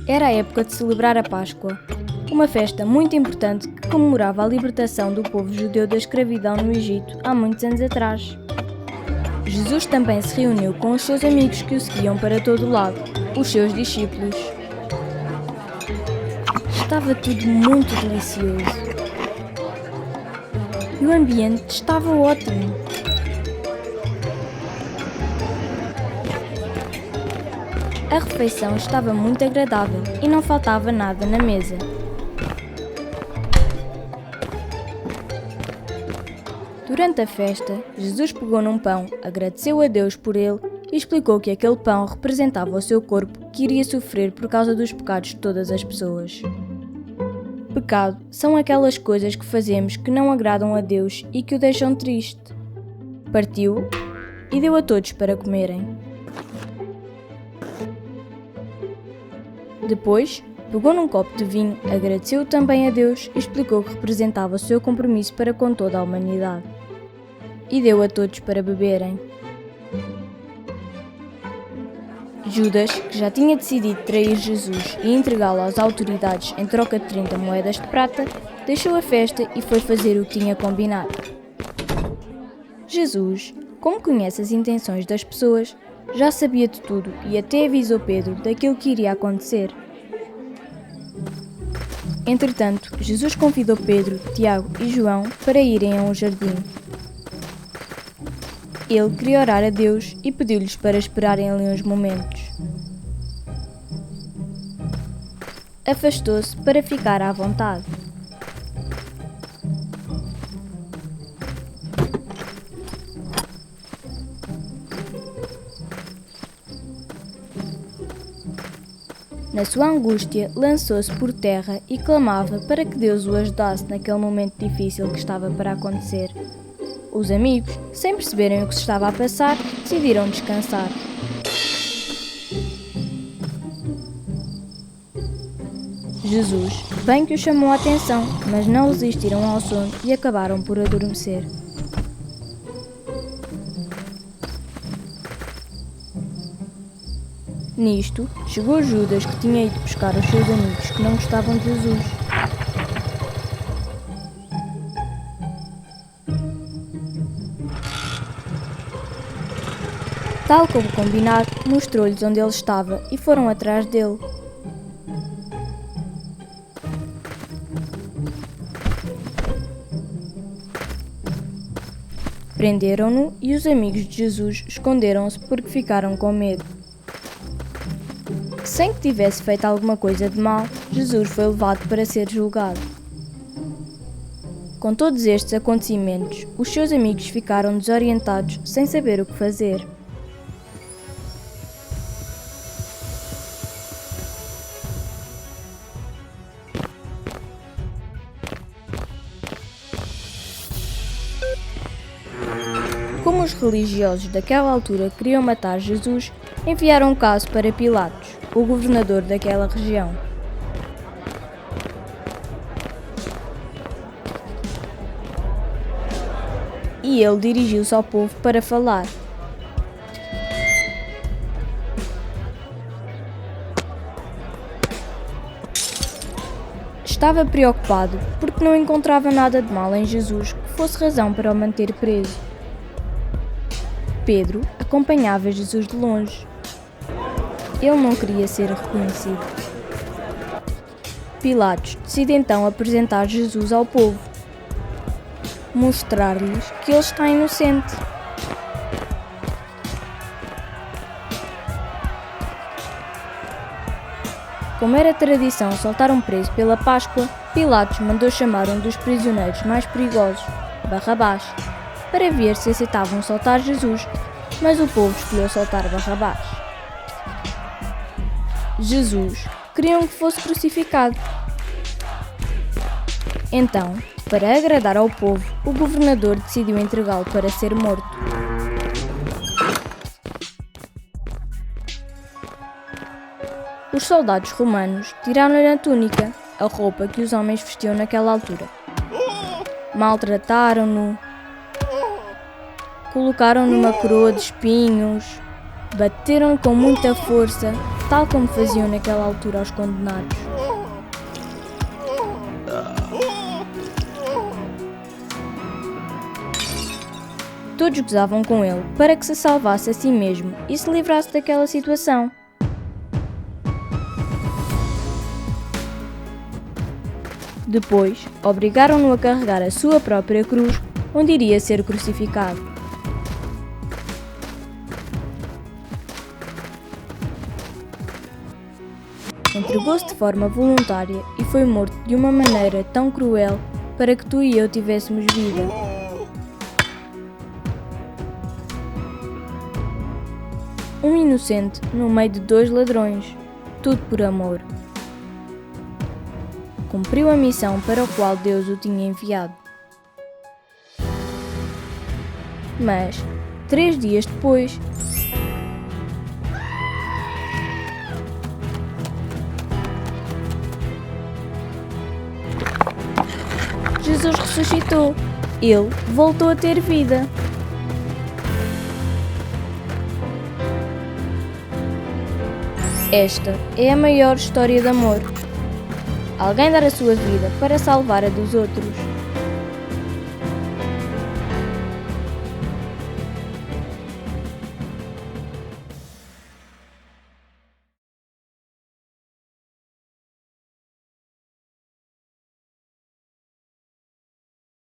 Era a época de celebrar a Páscoa, uma festa muito importante que comemorava a libertação do povo judeu da escravidão no Egito há muitos anos atrás. Jesus também se reuniu com os seus amigos que o seguiam para todo o lado, os seus discípulos. Estava tudo muito delicioso. E o ambiente estava ótimo. A refeição estava muito agradável e não faltava nada na mesa. Durante a festa, Jesus pegou num pão, agradeceu a Deus por ele e explicou que aquele pão representava o seu corpo que iria sofrer por causa dos pecados de todas as pessoas. Pecado são aquelas coisas que fazemos que não agradam a Deus e que o deixam triste. Partiu e deu a todos para comerem. Depois, pegou num copo de vinho, agradeceu também a Deus e explicou que representava o seu compromisso para com toda a humanidade. E deu a todos para beberem. Judas, que já tinha decidido trair Jesus e entregá-lo às autoridades em troca de 30 moedas de prata, deixou a festa e foi fazer o que tinha combinado. Jesus, como conhece as intenções das pessoas, já sabia de tudo e até avisou Pedro daquilo que iria acontecer. Entretanto, Jesus convidou Pedro, Tiago e João para irem a um jardim. Ele queria orar a Deus e pediu-lhes para esperarem ali uns momentos. Afastou-se para ficar à vontade. Na sua angústia, lançou-se por terra e clamava para que Deus o ajudasse naquele momento difícil que estava para acontecer. Os amigos, sem perceberem o que se estava a passar, decidiram descansar. Jesus, bem que o chamou a atenção, mas não resistiram ao sono e acabaram por adormecer. Nisto, chegou Judas, que tinha ido buscar os seus amigos que não gostavam de Jesus. Tal como combinado, mostrou-lhes onde ele estava e foram atrás dele. Prenderam-no e os amigos de Jesus esconderam-se porque ficaram com medo. Sem que tivesse feito alguma coisa de mal, Jesus foi levado para ser julgado. Com todos estes acontecimentos, os seus amigos ficaram desorientados, sem saber o que fazer. Como os religiosos daquela altura queriam matar Jesus, enviaram um caso para Pilatos, o governador daquela região. E ele dirigiu-se ao povo para falar. Estava preocupado porque não encontrava nada de mal em Jesus que fosse razão para o manter preso. Pedro acompanhava Jesus de longe. Ele não queria ser reconhecido. Pilatos decide então apresentar Jesus ao povo, mostrar-lhes que ele está inocente. Como era tradição soltar um preso pela Páscoa, Pilatos mandou chamar um dos prisioneiros mais perigosos, Barrabás, para ver se aceitavam soltar Jesus, mas o povo escolheu soltar Barrabás. Jesus queriam que fosse crucificado. Então, para agradar ao povo, o governador decidiu entregá-lo para ser morto. Os soldados romanos tiraram-lhe a túnica, a roupa que os homens vestiam naquela altura. Maltrataram-no, colocaram-lhe uma coroa de espinhos Bateram-lhe com muita força, tal como faziam naquela altura aos condenados. Todos gozavam com ele para que se salvasse a si mesmo e se livrasse daquela situação. Depois, obrigaram-no a carregar a sua própria cruz, onde iria ser crucificado. Entregou-se de forma voluntária e foi morto de uma maneira tão cruel para que tu e eu tivéssemos vida. Um inocente no meio de dois ladrões, tudo por amor. Cumpriu a missão para a qual Deus o tinha enviado. Mas, 3 dias depois, Jesus ressuscitou. Ele voltou a ter vida. Esta é a maior história de amor. Alguém dar a sua vida para salvar a dos outros.